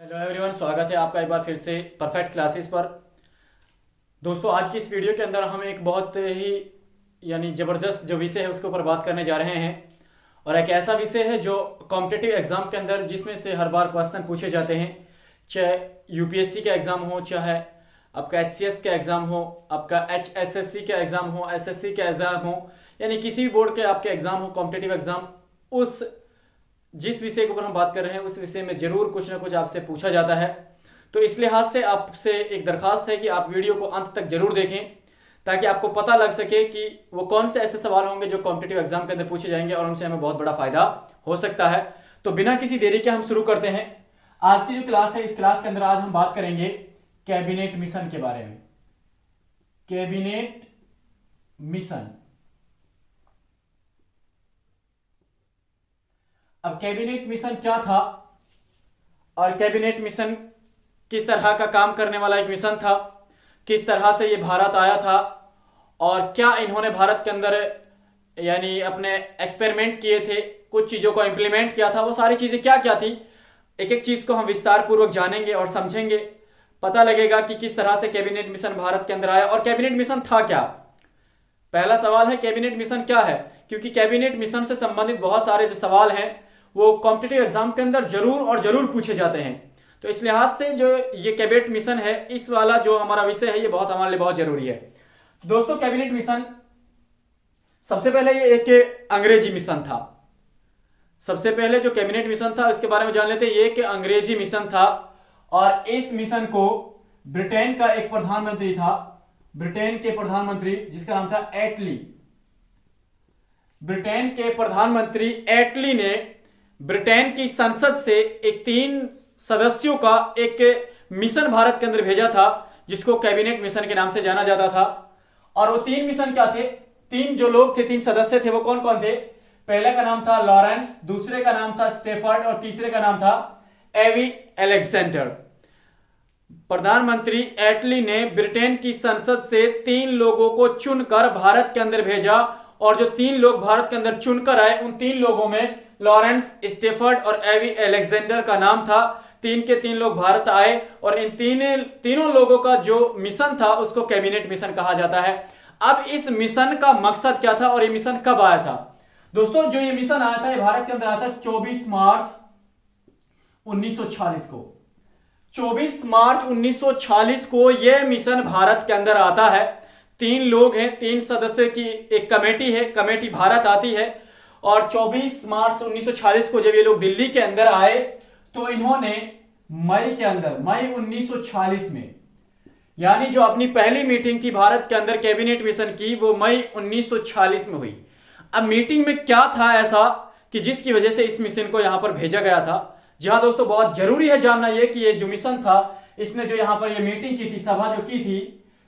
Hello everyone, स्वागत है आपका एक बार फिर से परफेक्ट क्लासेस पर। दोस्तों, आज की इस वीडियो के अंदर हम एक बहुत ही ज़बरदस्त जो विषय है उसके ऊपर बात करने जा रहे हैं। और एक ऐसा विषय है जो कॉम्पिटिटिव एग्जाम के अंदर जिसमें से हर बार क्वेश्चन पूछे जाते हैं, चाहे यूपीएससी का एग्जाम हो, चाहे आपका एचसीएस का एग्जाम हो, आपका एचएसएससी का एग्जाम हो, एसएससी का एग्जाम हो, यानी किसी भी बोर्ड के आपके एग्जाम हो, कॉम्पिटिटिव एग्जाम, उस जिस विषय के ऊपर हम बात कर रहे हैं उस विषय में जरूर कुछ ना कुछ आपसे पूछा जाता है। तो इस लिहाज से आपसे एक दरखास्त है कि आप वीडियो को अंत तक जरूर देखें ताकि आपको पता लग सके कि वो कौन से ऐसे सवाल होंगे जो कॉम्पिटिटिव एग्जाम के अंदर पूछे जाएंगे और उनसे हमें बहुत बड़ा फायदा हो सकता है। तो बिना किसी देरी के हम शुरू करते हैं आज की जो क्लास है। इस क्लास के अंदर आज हम बात करेंगे कैबिनेट मिशन के बारे में। Cabinet mission. अब कैबिनेट मिशन क्या था और कैबिनेट मिशन किस तरह का काम करने वाला एक मिशन था, किस तरह से ये भारत आया था और क्या इन्होंने भारत के अंदर यानी अपने एक्सपेरिमेंट किए थे, कुछ चीजों को इंप्लीमेंट किया था, वो सारी चीजें क्या क्या थी, एक एक चीज को हम विस्तार पूर्वक जानेंगे और समझेंगे। पता लगेगा कि किस तरह से कैबिनेट मिशन भारत के अंदर आया और कैबिनेट मिशन था क्या। पहला सवाल है कैबिनेट मिशन क्या है, क्योंकि कैबिनेट मिशन से संबंधित बहुत सारे जो सवाल हैं वो कॉम्पिटिटिव एग्जाम के अंदर जरूर और जरूर पूछे जाते हैं। तो इस लिहाज से जो ये कैबिनेट मिशन है, इस वाला जो हमारा विषय है, ये बहुत हमारे लिए बहुत जरूरी है। दोस्तों, कैबिनेट मिशन सबसे पहले ये एक अंग्रेजी मिशन था। सबसे पहले जो कैबिनेट मिशन था इसके बारे में जान लेते हैं। ये एक अंग्रेजी मिशन था और इस मिशन को ब्रिटेन का एक प्रधानमंत्री था, ब्रिटेन के प्रधानमंत्री जिसका नाम था एटली। ब्रिटेन के प्रधानमंत्री एटली ने ब्रिटेन की संसद से एक 3 सदस्यों का एक मिशन भारत के अंदर भेजा था जिसको कैबिनेट मिशन के नाम से जाना जाता था। और वो 3 मिशन क्या थे, 3 जो लोग थे, 3 सदस्य थे, वो कौन कौन थे। पहले का नाम था लॉरेंस, दूसरे का नाम था स्टेफर्ड और तीसरे का नाम था एवी अलेक्जेंडर। प्रधानमंत्री एटली ने ब्रिटेन की संसद से 3 लोगों को चुनकर भारत के अंदर भेजा और जो 3 लोग भारत के अंदर चुनकर आए उन 3 लोगों में लॉरेंस, स्टेफर्ड और एवी अलेक्जेंडर का नाम था। 3 के 3 लोग भारत आए और इन तीनों लोगों का जो मिशन था उसको कैबिनेट मिशन कहा जाता है। अब इस मिशन का मकसद क्या था और ये मिशन कब आया था। दोस्तों, जो ये मिशन आया था ये भारत के अंदर आया था 24 मार्च 1946 को। 24 मार्च 1946 को यह मिशन भारत के अंदर आता है। 3 लोग हैं, 3 सदस्य की एक कमेटी है, कमेटी भारत आती है और 24 मार्च 1946 को जब ये लोग दिल्ली के अंदर आए तो इन्होंने मई के अंदर, मई 1946 में, यानी जो अपनी पहली मीटिंग थी भारत के अंदर कैबिनेट मिशन की, वो मई 1946 में हुई। अब मीटिंग में क्या था ऐसा कि जिसकी वजह से इस मिशन को यहां पर भेजा गया था। जी हाँ दोस्तों, बहुत जरूरी है जानना यह कि ये जो मिशन था, इसने जो यहां पर ये मीटिंग की थी, सभा जो की थी,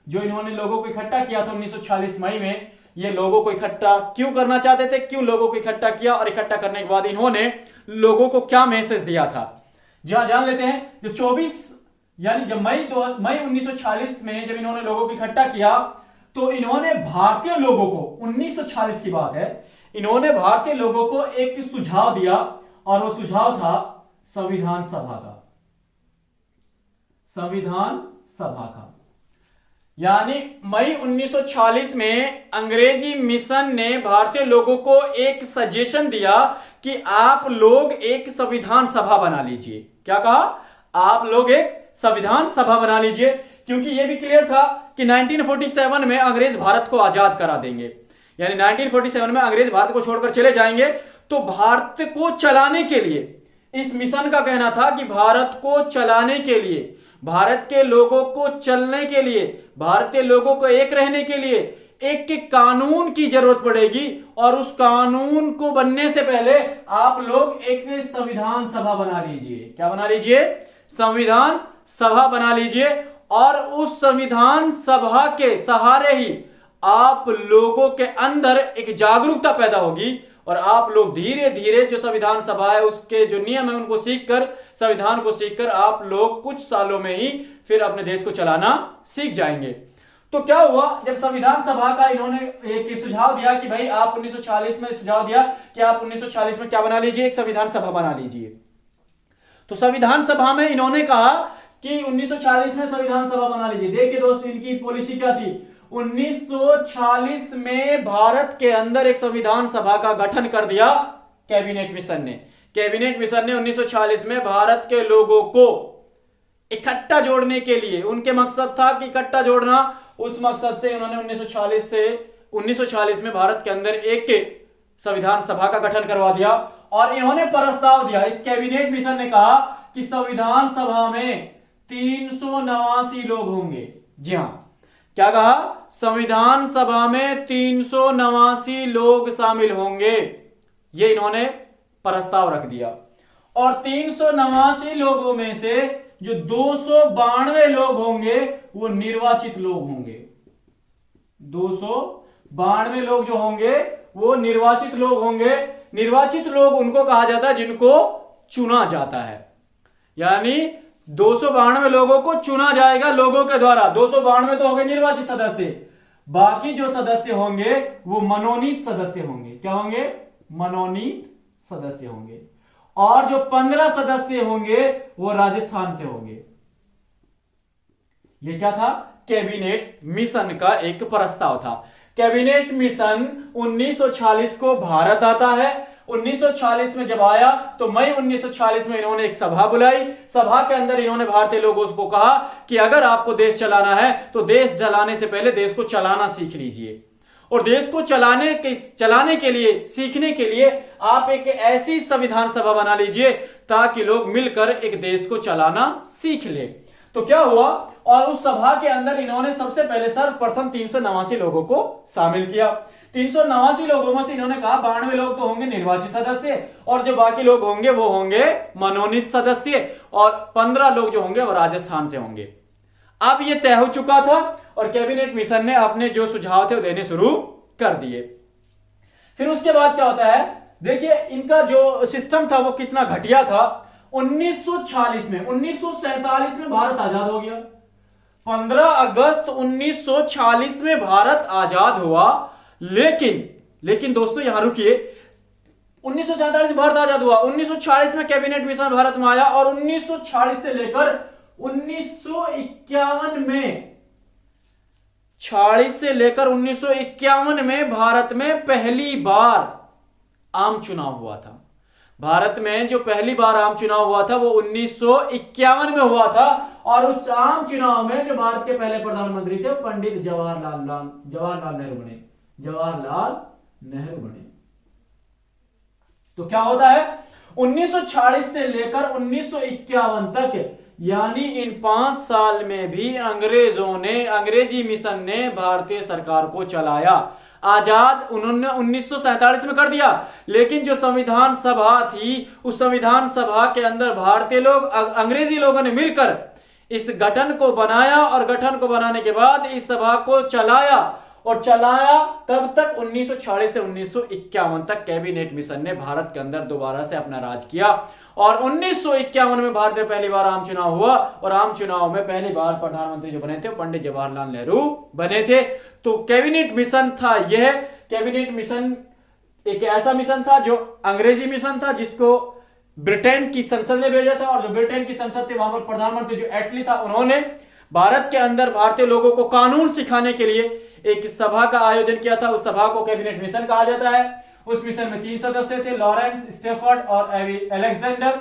जो इन्होंने लोगों को इकट्ठा किया था 1946 मई में, ये लोगों को इकट्ठा क्यों करना चाहते थे, क्यों लोगों को इकट्ठा किया और इकट्ठा करने के बाद इन्होंने लोगों को क्या मैसेज दिया था, जहां जान लेते हैं। जो 24 यानी जब मई 1946 में जब इन्होंने लोगों को इकट्ठा किया तो इन्होंने भारतीय लोगों को, 1946 की बात है, इन्होंने भारतीय लोगों को एक सुझाव दिया और वो सुझाव था संविधान सभा का। संविधान सभा का यानी मई 1946 में अंग्रेजी मिशन ने भारतीय लोगों को एक सजेशन दिया कि आप लोग एक संविधान सभा बना लीजिए। क्या कहा, आप लोग एक संविधान सभा बना लीजिए, क्योंकि यह भी क्लियर था कि 1947 में अंग्रेज भारत को आजाद करा देंगे, यानी 1947 में अंग्रेज भारत को छोड़कर चले जाएंगे। तो भारत को चलाने के लिए, इस मिशन का कहना था कि भारत को चलाने के लिए, भारत के लोगों को चलने के लिए, भारतीय लोगों को एक रहने के लिए एक कानून की जरूरत पड़ेगी और उस कानून को बनने से पहले आप लोग एक संविधान सभा बना लीजिए। क्या बना लीजिए, संविधान सभा बना लीजिए और उस संविधान सभा के सहारे ही आप लोगों के अंदर एक जागरूकता पैदा होगी और आप लोग धीरे धीरे जो संविधान सभा है उसके जो नियम है उनको सीखकर, संविधान को सीखकर आप लोग कुछ सालों में ही फिर अपने देश को चलाना सीख जाएंगे। तो क्या हुआ, जब संविधान सभा का इन्होंने एक सुझाव दिया कि भाई आप 1940 में सुझाव दिया कि आप 1940 में क्या बना लीजिए, एक संविधान सभा बना लीजिए। तो संविधान सभा में इन्होंने कहा कि 1946 में संविधान सभा बना लीजिए। देखिए दोस्तों, इनकी पॉलिसी क्या थी। 1946 में भारत के अंदर एक संविधान सभा का गठन कर दिया कैबिनेट मिशन ने। कैबिनेट मिशन ने 1946 में भारत के लोगों को इकट्ठा जोड़ने के लिए, उनके मकसद था कि इकट्ठा जोड़ना, उस मकसद से उन्होंने 1946 में भारत के अंदर एक संविधान सभा का गठन करवा दिया। और इन्होंने प्रस्ताव दिया, इस कैबिनेट मिशन ने कहा कि संविधान सभा में 389 लोग होंगे। जी हां, क्या कहा, संविधान सभा में 389 लोग शामिल होंगे, ये इन्होंने प्रस्ताव रख दिया। और 389 लोगों में से जो 292 लोग होंगे वो निर्वाचित लोग होंगे। 292 लोग जो होंगे वो निर्वाचित लोग होंगे। निर्वाचित लोग उनको कहा जाता है जिनको चुना जाता है, यानी 292 लोगों को चुना जाएगा लोगों के द्वारा। 292 तो हो गए निर्वाचित सदस्य, बाकी जो सदस्य होंगे वो मनोनीत सदस्य होंगे। क्या होंगे, मनोनीत सदस्य होंगे। और जो 15 सदस्य होंगे वो राजस्थान से होंगे। ये क्या था, कैबिनेट मिशन का एक प्रस्ताव था। कैबिनेट मिशन 1946 को भारत आता है। 1946 में जब आया तो मई 1946 में इन्होंने एक सभा बुलाई। सभा के अंदर इन्होंने भारतीय लोगों को कहा कि अगर आपको देश चलाना है तो देश चलाने से पहले देश को चलाना सीख लीजिए, और देश को चलाने के लिए, सीखने के लिए आप एक ऐसी संविधान सभा बना लीजिए ताकि लोग मिलकर एक देश को चलाना सीख ले। तो क्या हुआ, और उस सभा के अंदर इन्होंने सबसे पहले सर्वप्रथम 389 लोगों को शामिल किया। 389 लोगों में से इन्होंने कहा 92 लोग तो होंगे निर्वाचित सदस्य, और जो बाकी लोग होंगे वो होंगे मनोनीत सदस्य, और 15 लोग जो होंगे वो राजस्थान से होंगे। अब ये तय हो चुका था और कैबिनेट मिशन ने अपने जो सुझाव थे वो देने शुरू कर दिए। फिर उसके बाद क्या होता है, देखिए इनका जो सिस्टम था वो कितना घटिया था। 1947 में भारत आजाद हो गया। 15 अगस्त 1946 में भारत आजाद हुआ। लेकिन दोस्तों यहां रुकिए, 1947 में भारत आजाद हुआ, 1946 में कैबिनेट मिशन भारत में आया, और 1946 से लेकर 1951 में, 46 से लेकर 1951 में भारत में पहली बार आम चुनाव हुआ था। भारत में जो पहली बार आम चुनाव हुआ था वो 1951 में हुआ था, और उस आम चुनाव में जो भारत के पहले प्रधानमंत्री थे पंडित जवाहरलाल नेहरू बने। तो क्या होता है, 1946 से लेकर 1951 तक, यानी इन 5 साल में भी अंग्रेजी मिशन ने भारतीय सरकार को चलाया। आजाद उन्होंने 1947 में कर दिया, लेकिन जो संविधान सभा थी उस संविधान सभा के अंदर भारतीय लोग, अंग्रेजी लोगों ने मिलकर इस गठन को बनाया, और गठन को बनाने के बाद इस सभा को चलाया, और चलाया कब तक, 1946 से 1951 तक कैबिनेट मिशन ने भारत के अंदर दोबारा से अपना राज किया। और 1951 में भारत में पहली बार आम चुनाव हुआ, और आम चुनाव में पहली बार प्रधानमंत्री जो बने थे पंडित जवाहरलाल नेहरू बने थे। तो कैबिनेट मिशन था यह। कैबिनेट मिशन एक ऐसा मिशन था जो अंग्रेजी मिशन था, जिसको ब्रिटेन की संसद ने भेजा था, और जो ब्रिटेन की संसद थी वहां पर प्रधानमंत्री जो एटली था, उन्होंने भारत के अंदर भारतीय लोगों को कानून सिखाने के लिए एक सभा का आयोजन किया था। उस सभा को कैबिनेट मिशन कहा जाता है। उस मिशन में 3 सदस्य थे, लॉरेंस, स्टेफर्ड और अलेक्जेंडर।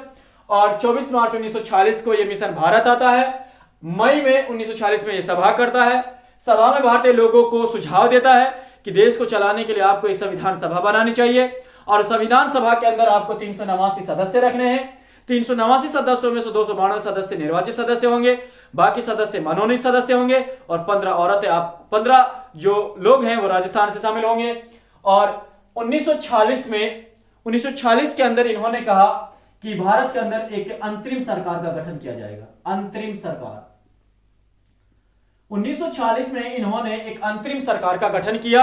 और 24 मार्च 1946 को यह मिशन भारत आता है। मई में 1946 में यह सभा करता है। सभा में भारतीय लोगों को सुझाव देता है कि देश को चलाने के लिए आपको एक संविधान सभा बनानी चाहिए, और संविधान सभा के अंदर आपको 389 सदस्य रखने हैं। 389 सदस्यों में से 292 सदस्य निर्वाचित सदस्य होंगे, बाकी सदस्य मनोनीत सदस्य होंगे, और 15 जो लोग हैं वो राजस्थान से शामिल होंगे। और 1946 के अंदर इन्होंने कहा कि भारत के अंदर एक अंतरिम सरकार का गठन किया जाएगा। अंतरिम सरकार, 1946 में इन्होंने एक अंतरिम सरकार का गठन किया।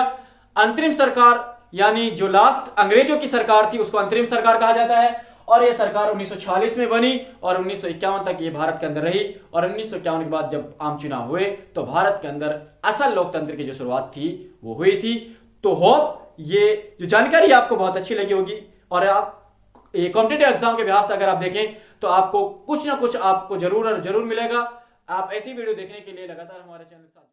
अंतरिम सरकार यानी जो लास्ट अंग्रेजों की सरकार थी उसको अंतरिम सरकार कहा जाता है। और यह सरकार 1946 में बनी और 1951 तक ये भारत के अंदर रही। और 1951 के बाद जब आम चुनाव हुए तो भारत के अंदर असल लोकतंत्र की जो शुरुआत थी वो हुई थी। तो होप ये जो जानकारी आपको बहुत अच्छी लगी होगी, और ये कॉम्पिटिटिव एग्जाम के बिहाफ से अगर आप देखें तो आपको कुछ ना कुछ आपको जरूर और जरूर मिलेगा। आप ऐसी वीडियो देखने के लिए लगातार हमारे चैनल के साथ